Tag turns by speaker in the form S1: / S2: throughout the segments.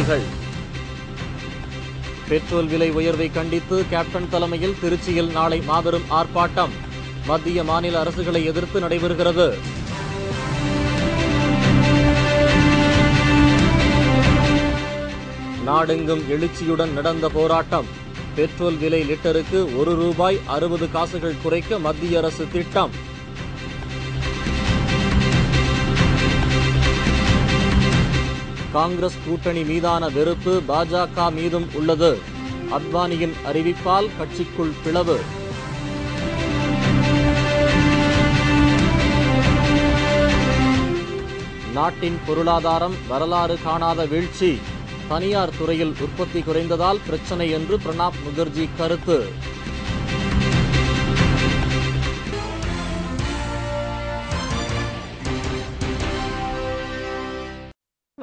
S1: அரசுகள். பெட்ரோல் விலை உயர்வை கண்டித்து கேப்டன் தலைமையில் திருச்சியில் நாளை மாபெரும் ஆர்ப்பாட்டம். மத்திய மாநில அரசுகளை எதிர்த்து நடைபெறுகிறது. நாடெங்கும் எழுச்சியுடன் நடந்த போராட்டம். பெட்ரோல் விலை லிட்டருக்கு ரூபாய் 60 குறைக்க மத்திய அரசு திட்டம். காங்கிரஸ் கூட்டணி மீதான வெறுப்பு பாஜக மீதும் உள்ளது. அத்வானியின் அறிவிப்பால் கட்சிக்குள் பிளவு. நாட்டின் பொருளாதாரம் வரலாறு காணாத வீழ்ச்சி. தனியார் துறையில் உற்பத்தி குறைந்ததால் பிரச்சினை என்று பிரணாப் முகர்ஜி கருத்து.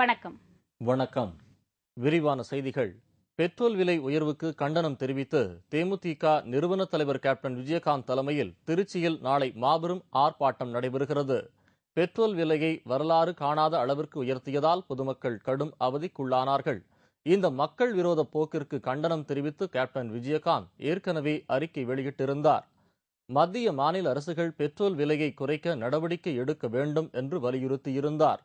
S2: வணக்கம்.
S1: வணக்கம். விரிவான செய்திகள். பெட்ரோல் விலை உயர்வுக்கு கண்டனம் தெரிவித்து தேமுதிக நிறுவன தலைவர் கேப்டன் விஜயகாந்த் தலைமையில் திருச்சியில் நாளை மாபெரும் ஆர்ப்பாட்டம் நடைபெறுகிறது. பெட்ரோல் விலையை வரலாறு காணாத அளவிற்கு உயர்த்தியதால் பொதுமக்கள் கடும் அவதிக்குள்ளானார்கள். இந்த மக்கள் விரோத போக்கிற்கு கண்டனம் தெரிவித்து கேப்டன் விஜயகாந்த் ஏற்கனவே அறிக்கை வெளியிட்டிருந்தார். மத்திய மாநில அரசுகள் பெட்ரோல் விலையை குறைக்க நடவடிக்கை எடுக்க வேண்டும் என்று வலியுறுத்தியிருந்தார்.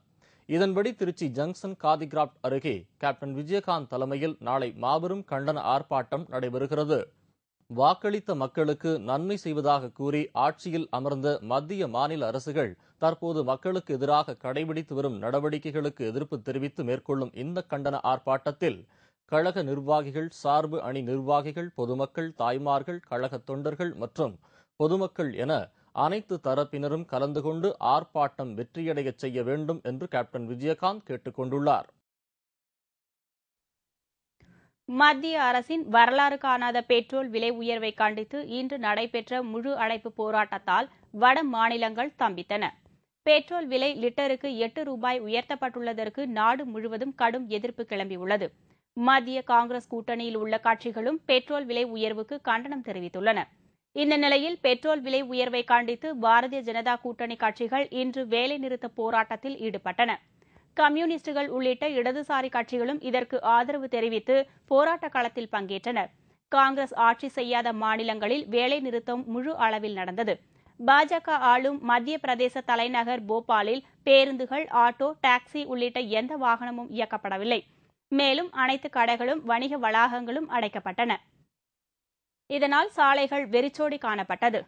S1: இதன்படி திருச்சி ஜங்ஷன் காதிகிராப்ட் அருகே கேப்டன் விஜயகாந்த் தலைமையில் நாளை மாபெரும் கண்டன ஆர்ப்பாட்டம் நடைபெறுகிறது. வாக்களித்த மக்களுக்கு நன்மை செய்வதாக கூறி ஆட்சியில் அமர்ந்த மத்திய மாநில அரசுகள் தற்போது மக்களுக்கு எதிராக கடைபிடித்து வரும் நடவடிக்கைகளுக்கு எதிர்ப்பு தெரிவித்து மேற்கொள்ளும் இந்த கண்டன ஆர்ப்பாட்டத்தில் கழக நிர்வாகிகள், சார்பு அணி நிர்வாகிகள், பொதுமக்கள், தாய்மார்கள், கழக தொண்டர்கள் மற்றும் பொதுமக்கள் என அனைத்து தரப்பினரும் கலந்து கொண்டு ஆர்ப்பாட்டம் வெற்றியடைய செய்ய வேண்டும் என்று கேப்டன் விஜயகாந்த் கேட்டுக் கொண்டுள்ளார்.
S2: மத்திய அரசின் வரலாறு காணாத பெட்ரோல் விலை உயர்வை கண்டித்து இன்று நடைபெற்ற முழு அடைப்பு போராட்டத்தால் வட மாநிலங்கள் தம்பித்தன. பெட்ரோல் விலை லிட்டருக்கு ரூபாய் உயர்த்தப்பட்டுள்ளதற்கு நாடு முழுவதும் கடும் எதிர்ப்பு கிளம்பியுள்ளது. மத்திய காங்கிரஸ் கூட்டணியில் உள்ள கட்சிகளும் பெட்ரோல் விலை உயர்வுக்கு கண்டனம் தெரிவித்துள்ளன. இந்த நிலையில் பெட்ரோல் விலை உயர்வை கண்டித்து பாரதிய ஜனதா கூட்டணி கட்சிகள் இன்று வேலைநிறுத்த போராட்டத்தில் ஈடுபட்டன. கம்யூனிஸ்டுகள் உள்ளிட்ட இடதுசாரி கட்சிகளும் இதற்கு ஆதரவு தெரிவித்து போராட்ட களத்தில் பங்கேற்றனர். காங்கிரஸ் ஆட்சி செய்யாத மாநிலங்களில் வேலைநிறுத்தம் முழு அளவில் நடந்தது. பாஜக ஆளும் மத்திய பிரதேச தலைநகர் போபாலில் பேருந்துகள், ஆட்டோ, டாக்ஸி உள்ளிட்ட எந்த வாகனமும் இயக்கப்படவில்லை. மேலும் அனைத்து கடைகளும், வணிக வளாகங்களும் அடைக்கப்பட்டன. இதனால் சாலைகள் வெறிச்சோடி காணப்பட்டது.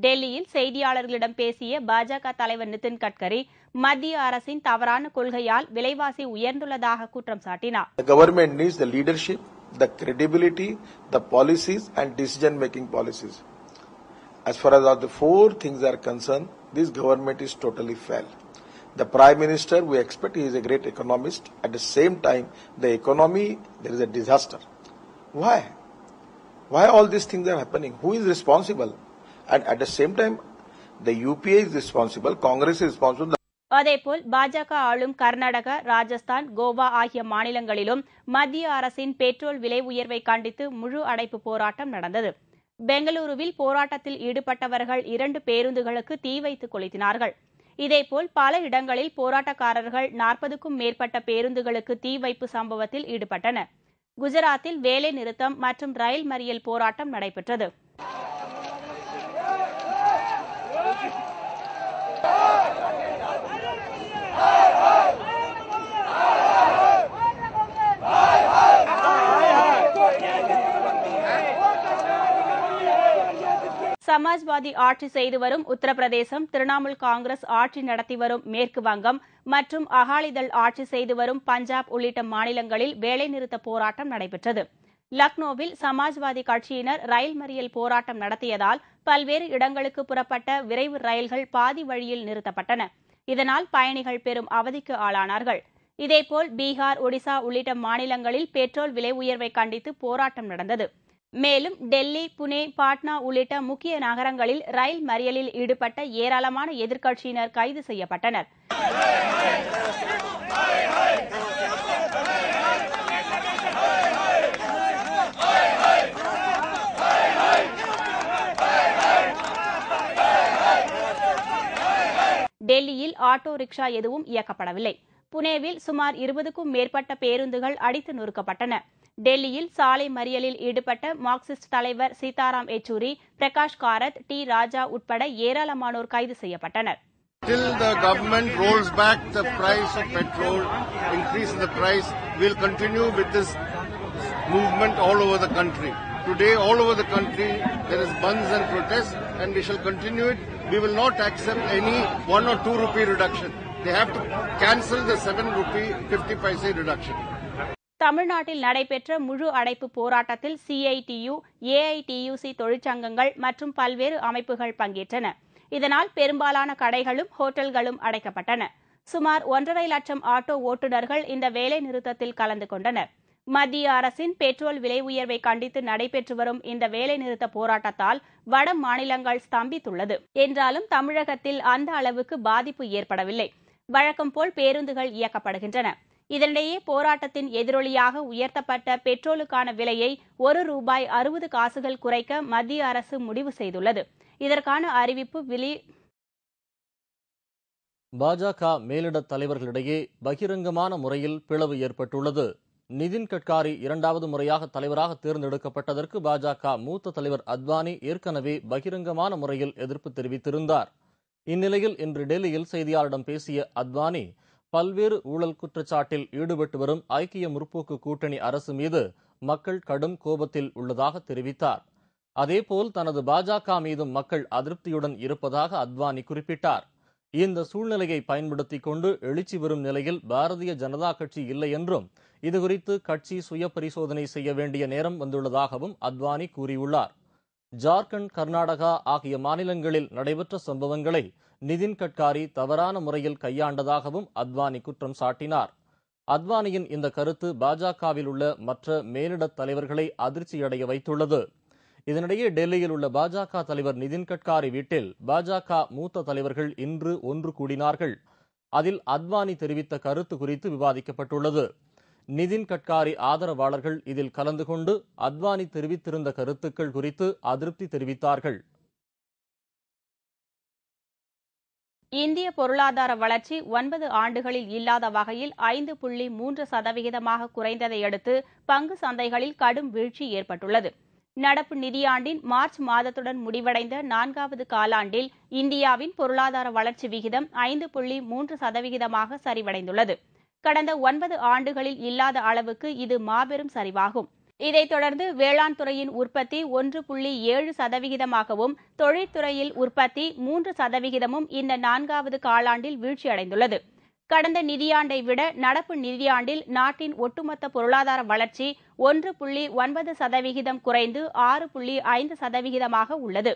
S2: டெல்லியில் செய்தியாளர்களிடம் பேசிய பாஜக தலைவர் நிதின் கட்கரி மத்திய அரசின் தவறான கொள்கையால் விலைவாசி உயர்ந்துள்ளதாக குற்றம் சாட்டினார்.
S3: The government needs the leadership, the credibility, the policies and decision-making policies. As far as the four things are concerned, this government is totally failed. The Prime Minister, we expect he is a great economist. At the same time, the economy, there is a disaster. Why? Why all these things are happening? Who is responsible? And at the same time, the UPA is responsible, Congress is responsible.
S2: அதேபோல் பாஜக ஆளும் கர்நாடகா, ராஜஸ்தான், கோவா ஆகிய மாநிலங்களிலும் மத்திய அரசின் petrol விலை உயர்வை கண்டித்து முழு அடைப்பு போராட்டம் நடந்தது. பெங்களூருவில் போராட்டத்தில் ஈடுபட்டவர்கள் 2 பேருந்துகளுக்கு தீ வைத்து கொளுத்தினார்கள். இதேபோல் பல இடங்களில் போராட்டக்காரர்கள் 40க்கும் மேற்பட்ட பேருந்துகளுக்கு தீ வைப்பு சம்பவத்தில் ஈடுபட்டனர். குஜராத்தில் வேலை நிறுத்தம் மற்றும் ரயில் மறியல் போராட்டம் நடைபெற்றது. சமாஜ்வாதி ஆட்சி செய்து வரும் உத்தரப்பிரதேசம், திரிணாமுல் காங்கிரஸ் ஆட்சி நடத்தி வரும் மேற்கு வங்கம் மற்றும் அகாலிதள் ஆட்சி செய்து வரும் பஞ்சாப் உள்ளிட்ட மாநிலங்களில் வேலைநிறுத்த போராட்டம் நடைபெற்றது. லக்னோவில் சமாஜ்வாதி கட்சியினர் ரயில் மறியல் போராட்டம் நடத்தியதால் பல்வேறு இடங்களுக்கு புறப்பட்ட விரைவு ரயில்கள் பாதி வழியில் நிறுத்தப்பட்டன. இதனால் பயணிகள் பெரும் அவதிக்கு ஆளானார்கள். இதேபோல் பீகார், ஒடிசா உள்ளிட்ட மாநிலங்களில் பெட்ரோல் விலை உயர்வை கண்டித்து போராட்டம் நடந்தது. மேலும் டெல்லி, புனே, பாட்னா உள்ளிட்ட முக்கிய நகரங்களில் ரயில் மறியலில் ஈடுபட்ட ஏராளமான எதிர்க்கட்சியினர் கைது செய்யப்பட்டனர். ஆட்டோ ரிக்ஷா எதுவும் இயக்கப்படவில்லை. புனேவில் சுமார் 20க்கும் மேற்பட்ட பேருந்துகள் அடித்து நொறுக்கப்பட்டன. டெல்லியில் சாலை மறியலில் ஈடுபட்ட மார்க்சிஸ்ட் தலைவர் சீதாராம் யெச்சூரி, பிரகாஷ் காரத், டி ராஜா உட்பட ஏராளமானோர் கைது செய்யப்பட்டனர்.
S4: Till the government rolls back the price of petrol, increase the price, we'll continue with this movement all over the country. Today, all over the country, there is bunds and protests, and we shall continue it. We will not accept any 1 or 2 rupee reduction. They have to cancel the 7 rupee 50 paise reduction.
S2: தமிழ்நாட்டில் நடைபெற்ற முழு அடைப்பு போராட்டத்தில் CITU, AITUC தொழிற்சங்கங்கள் மற்றும் பல்வேறு அமைப்புகள் பங்கேற்றன. இதனால் பெரும்பாலான கடைகளும் ஹோட்டல்களும் அடைக்கப்பட்டன. சுமார் 1.5 லட்சம் ஆட்டோ ஓட்டுநர்கள் இந்த வேலை நிறுத்தத்தில் கலந்து கொண்டனர். மத்திய அரசின் பெட்ரோல் விலை உயர்வை கண்டித்து நடைபெற்று வரும் இந்த வேலைநிறுத்த போராட்டத்தால் வட மாநிலங்கள் ஸ்தம்பித்துள்ளது. என்றாலும் தமிழகத்தில் அந்த அளவுக்கு பாதிப்பு ஏற்படவில்லை. வழக்கம் போல் பேருந்துகள் இயக்கப்படுகின்றன. இதனிடையே போராட்டத்தின் எதிரொலியாக உயர்த்தப்பட்ட பெட்ரோலுக்கான விலையை ₹1.60 குறைக்க மத்திய அரசு முடிவு செய்துள்ளது. இதற்கான அறிவிப்பு
S1: பாஜக மேலிட தலைவர்களிடையே பகிரங்கமான முறையில் பிளவு ஏற்பட்டுள்ளது. நிதின் கட்காரி 2வது முறையாக தலைவராக தேர்ந்தெடுக்கப்பட்டதற்கு பாஜக மூத்த தலைவர் அத்வானி ஏற்கனவே பகிரங்கமான முறையில் எதிர்ப்பு தெரிவித்திருந்தார். இந்நிலையில் இன்று டெல்லியில் செய்தியாளரிடம் பேசிய அத்வானி, பல்வேறு ஊழல் குற்றச்சாட்டில் ஈடுபட்டு வரும் ஐக்கிய முற்போக்கு கூட்டணி அரசு மீது மக்கள் கடும் கோபத்தில் உள்ளதாக தெரிவித்தார். அதேபோல் தனது பாஜக மீதும் மக்கள் அதிருப்தியுடன் இருப்பதாக அத்வானி குறிப்பிட்டார். இந்த சூழ்நிலையை பயன்படுத்திக் கொண்டு எழுச்சி வரும் நிலையில் பாரதிய ஜனதா கட்சி இல்லை என்றும் இதுகுறித்து கட்சி சுய பரிசோதனை செய்ய வேண்டிய நேரம் வந்துள்ளதாகவும் அத்வானி கூறியுள்ளார். ஜார்க்கண்ட், கர்நாடகா ஆகிய மாநிலங்களில் நடைபெற்ற சம்பவங்களை நிதின் கட்காரி தவறான முறையில் கையாண்டதாகவும் அத்வானி குற்றம் சாட்டினார். அத்வானியின் இந்த கருத்து பாஜகவில் உள்ள மற்ற மேலிட தலைவர்களை அதிர்ச்சியடைய வைத்துள்ளது. இதனிடையே டெல்லியில் உள்ள பாஜக தலைவர் நிதின் கட்காரி வீட்டில் பாஜக மூத்த தலைவர்கள் இன்று ஒன்று கூடினார்கள். அதில் அத்வானி தெரிவித்த கருத்து குறித்து விவாதிக்கப்பட்டுள்ளது. நிதின் கட்காரி ஆதரவாளர்கள் இதில் கலந்து கொண்டு அத்வானி தெரிவித்திருந்த கருத்துக்கள் குறித்து அதிருப்தி தெரிவித்தார்கள்.
S2: இந்திய பொருளாதார வளர்ச்சி 9 ஆண்டுகளில் இல்லாத வகையில் 5.3% குறைந்ததை அடுத்து பங்கு சந்தைகளில் கடும் வீழ்ச்சி ஏற்பட்டுள்ளது. நடப்பு நிதியாண்டின் மார்ச் மாதத்துடன் முடிவடைந்த 4வது காலாண்டில் இந்தியாவின் பொருளாதார வளர்ச்சி விகிதம் 5.3% சரிவடைந்துள்ளது. கடந்த 9 ஆண்டுகளில் இல்லாத அளவுக்கு இது மாபெரும் சரிவாகும். இதைத் தொடர்ந்து வேளாண் துறையின் உற்பத்தி 1.7%, தொழில்துறையில் உற்பத்தி 3% இந்த 4வது காலாண்டில் வீழ்ச்சியடைந்துள்ளது. கடந்த நிதியாண்டை விட நடப்பு நிதியாண்டில் நாட்டின் ஒட்டுமொத்த பொருளாதார வளர்ச்சி 1.9% குறைந்து 6.5% உள்ளது.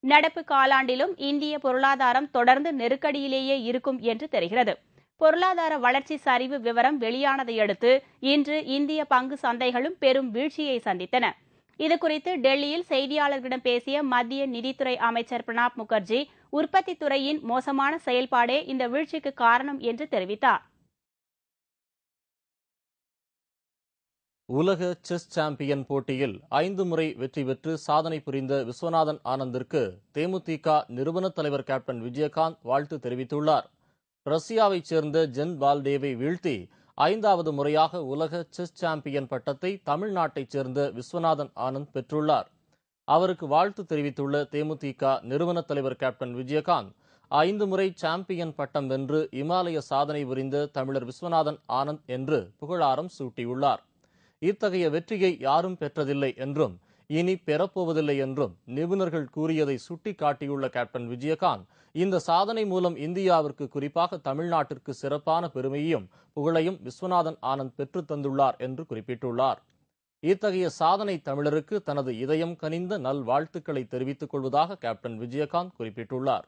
S2: நடப்பு காலாண்டிலும் இந்திய பொருளாதாரம் தொடர்ந்து நெருக்கடியிலேயே இருக்கும் என்று தெரிகிறது. பொருளாதார வளர்ச்சி சரிவு விவரம் வெளியானதையடுத்து இன்று இந்திய பங்கு சந்தைகளும் பெரும் வீழ்ச்சியை சந்தித்தன. இதுகுறித்து டெல்லியில் செய்தியாளர்களிடம் பேசிய மத்திய நிதித்துறை அமைச்சர் பிரணாப் முகர்ஜி, உற்பத்தி துறையின் மோசமான செயல்பாடே இந்த வீழ்ச்சிக்கு காரணம் என்று தெரிவித்தார்.
S1: உலக செஸ் சாம்பியன் போட்டியில் 5 முறை வெற்றி பெற்று சாதனை புரிந்த விஸ்வநாதன் ஆனந்திற்கு தேமுதிக நிறுவன தலைவர் கேப்டன் விஜயகாந்த் வாழ்த்து தெரிவித்துள்ளார். ரஷ்யாவைச் சேர்ந்த ஜென் பால்டேவை வீழ்த்தி 5வது முறையாக உலக செஸ் சாம்பியன் பட்டத்தை தமிழ்நாட்டைச் சேர்ந்த விஸ்வநாதன் ஆனந்த் பெற்றுள்ளார். அவருக்கு வாழ்த்து தெரிவித்துள்ள தேமுதிக நிறுவன தலைவர் கேப்டன் விஜயகாந்த், 5 முறை சாம்பியன் பட்டம் வென்று இமாலய சாதனை புரிந்த தமிழர் விஸ்வநாதன் ஆனந்த் என்று புகழாரம் சூட்டியுள்ளார். இத்தகைய வெற்றியை யாரும் பெற்றதில்லை என்றும் இனி பெறப்போவதில்லை என்றும் நிபுணர்கள் கூறியதை சுட்டிக்காட்டியுள்ள கேப்டன் விஜயகாந்த், இந்த சாதனை மூலம் இந்தியாவிற்கு, குறிப்பாக தமிழ்நாட்டிற்கு சிறப்பான பெருமையையும் புகழையும் விஸ்வநாதன் ஆனந்த் பெற்றுத் தந்துள்ளார் என்று குறிப்பிட்டுள்ளார். இத்தகைய சாதனை தமிழருக்கு தனது இதயம் கனிந்த நல்வாழ்த்துக்களை தெரிவித்துக் கொள்வதாக கேப்டன் விஜயகாந்த் குறிப்பிட்டுள்ளார்.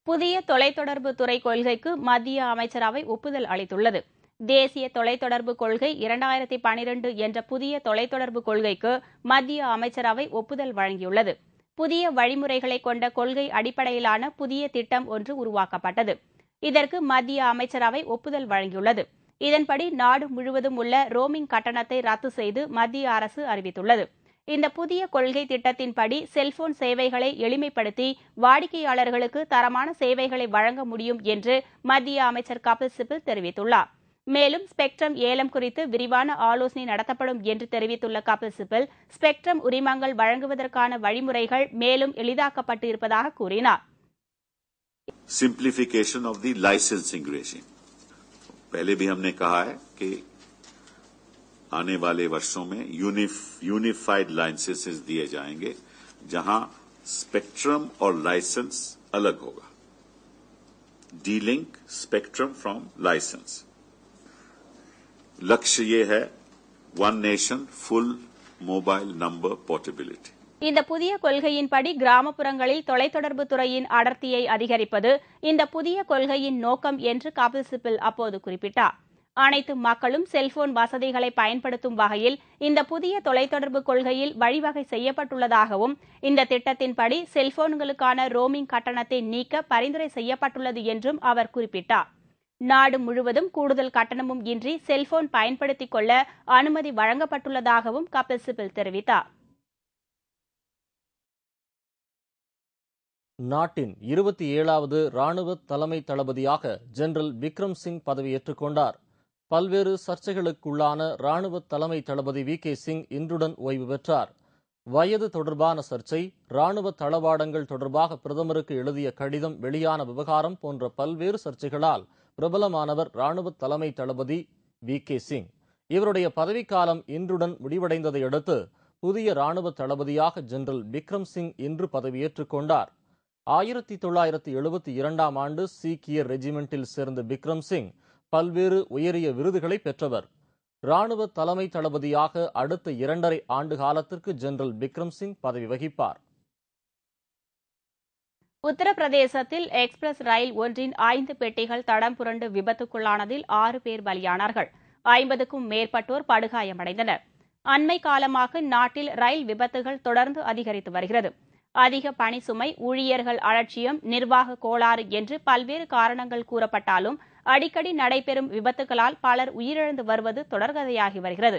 S2: புதிய தொலைத்தொடர்பு துறை கொள்கைக்கு மத்திய அமைச்சரவை ஒப்புதல் அளித்துள்ளது. தேசிய தொலைத்தொடர்பு கொள்கை 2012 என்ற புதிய தொலைத்தொடர்பு கொள்கைக்கு மத்திய அமைச்சரவை ஒப்புதல் வழங்கியுள்ளது. புதிய வழிமுறைகளை கொண்ட கொள்கை அடிப்படையிலான புதிய திட்டம் ஒன்று உருவாக்கப்பட்டது. இதற்கு மத்திய அமைச்சரவை ஒப்புதல் வழங்கியுள்ளது. இதன்படி நாடு முழுவதும் உள்ள ரோமிங் கட்டணத்தை ரத்து செய்து மத்திய அரசு அறிவித்துள்ளது. இந்த புதிய கொள்கை திட்டத்தின்படி செல்போன் சேவைகளை எளிமைப்படுத்தி வாடிக்கையாளர்களுக்கு தரமான சேவைகளை வழங்க முடியும் என்று மத்திய அமைச்சர் கபில் சிபல் தெரிவித்துள்ளார். மேலும் ஸ்பெக்ட்ரம் ஏலம் குறித்து விரிவான ஆலோசனை நடத்தப்படும் என்று தெரிவித்துள்ள கபில் சிபல், ஸ்பெக்ட்ரம் உரிமங்கள் வழங்குவதற்கான வழிமுறைகள் மேலும் எளிதாக்கப்பட்டு இருப்பதாக கூறினார்.
S5: Simplification of the licensing regime, पहले भी हमने कहा है कि आने वाले वर्षों में यूनिफाइड लाइसेंसेस दिए जाएंगे, जहां स्पेक्ट्रम और लाइसेंस अलग होगा. Delink spectrum from licence. लक्ष्य ये है one nation full mobile number portability.
S2: இந்த புதிய கொள்கையின்படி கிராமப்புறங்களில் தொலைத்தொடர்பு துறையின் அடர்த்தியை அதிகரிப்பது இந்த புதிய கொள்கையின் நோக்கம் என்று கபில் சிபல் அப்போது குறிப்பிட்டார். அனைத்து மக்களும் செல்போன் வசதிகளை பயன்படுத்தும் வகையில் இந்த புதிய தொலைத்தொடர்பு கொள்கையில் வழிவகை செய்யப்பட்டுள்ளதாகவும், இந்த திட்டத்தின்படி செல்போன்களுக்கான ரோமிங் கட்டணத்தை நீக்க பரிந்துரை செய்யப்பட்டுள்ளது என்றும் அவர் குறிப்பிட்டார். நாடு முழுவதும் கூடுதல் கட்டணமும் இன்றி செல்போன் பயன்படுத்திக் கொள்ள அனுமதி வழங்கப்பட்டுள்ளதாகவும் கபில் சிபல் தெரிவித்தார்.
S1: நாட்டின் 27வது ராணுவ தலைமை தளபதியாக ஜெனரல் விக்ரம் சிங் பதவியேற்றுக் கொண்டார். பல்வேறு சர்ச்சைகளுக்குள்ளான ராணுவ தலைமை தளபதி வி.கே. சிங் இன்றுடன் ஓய்வு பெற்றார். வயது தொடர்பான சர்ச்சை, ராணுவ தளவாடங்கள் தொடர்பாக பிரதமருக்கு எழுதிய கடிதம் வெளியான விவகாரம் போன்ற பல்வேறு சர்ச்சைகளால் பிரபலமானவர் ராணுவ தலைமை தளபதி வி.கே. சிங். இவருடைய பதவிக்காலம் இன்றுடன் முடிவடைந்ததை அடுத்து புதிய ராணுவ தளபதியாக ஜெனரல் விக்ரம் சிங் இன்று பதவியேற்றுக் கொண்டார். 1972ஆம் ஆண்டு சீக்கிய ரெஜிமெண்டில் சேர்ந்த விக்ரம் சிங் பல்வேறு உயரிய விருதுகளை பெற்றவர். ராணுவ தலைமை தளபதியாக அடுத்த 2.5 ஆண்டு காலத்திற்கு ஜெனரல் விக்ரம் சிங் பதவி வகிப்பார்.
S2: உத்தரப்பிரதேசத்தில் எக்ஸ்பிரஸ் ரயில் ஒன்றின் 5 பெட்டிகள் தடம் புரண்டு விபத்துக்குள்ளானதில் 6 பேர் பலியானார்கள். 50க்கும் மேற்பட்டோர் படுகாயமடைந்தனர். அண்மை காலமாக நாட்டில் ரயில் விபத்துகள் தொடர்ந்து அதிகரித்து வருகிறது. அதிக பணி சுமை, ஊழியர்கள் அலட்சியம், நிர்வாக கோளாறு என்று பல்வேறு காரணங்கள் கூறப்பட்டாலும் அடிக்கடி நடைபெறும் விபத்துகளால் பலர் உயிரிழந்து வருவது தொடர்கதையாகி வருகிறது.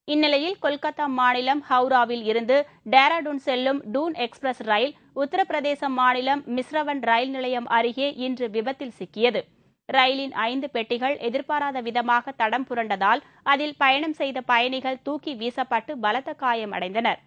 S2: இந்நிலையில் கொல்கத்தா மாநிலம் ஹவுராவில் இருந்து டேராடூன் செல்லும் டூன் எக்ஸ்பிரஸ் ரயில் உத்தரப்பிரதேச மாநிலம் மிஸ்ரவன் ரயில் நிலையம் அருகே இன்று விபத்தில் சிக்கியது. ரயிலின் 5 பெட்டிகள் எதிர்பாராத விதமாக தடம் புரண்டதால் அதில் பயணம் செய்த பயணிகள் தூக்கி வீசப்பட்டு பலத்த காயம் அடைந்தனர்.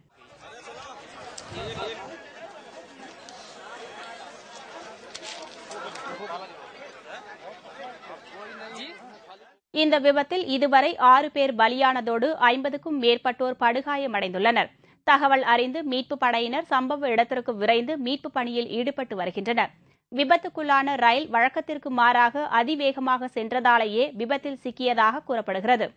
S2: இந்த விபத்தில் இதுவரை 6 பேர் பலியானதோடு 50க்கும் மேற்பட்டோர் படுகாயமடைந்துள்ளனர். தகவல் அறிந்து மீட்புப் படையினர் சம்பவ இடத்திற்கு விரைந்து மீட்புப் பணியில் ஈடுபட்டு வருகின்றனர். விபத்துக்குள்ளான ரயில் வழக்கத்திற்கு மாறாக அதிவேகமாக சென்றதாலேயே விபத்தில் சிக்கியதாக கூறப்படுகிறது.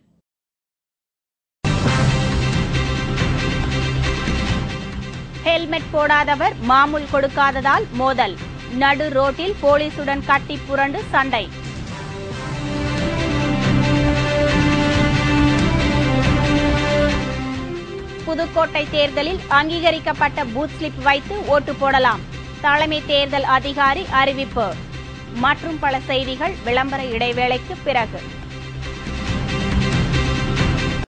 S2: ஹெல்மெட் போடாதவர் மாமூல் கொடுக்காததால் மோதல். நடு ரோட்டில் போலீசுடன் கட்டி புரண்டு சண்டை. புதுக்கோட்டை தேர்தலில் அங்கீகரிக்கப்பட்ட பூத் ஸ்லிப் வைத்து ஓட்டு போடலாம். தலைமை தேர்தல் அதிகாரி அறிவிப்பு. மற்றும் பல செய்திகள் விளம்பர இடைவேளைக்கு பிறகு.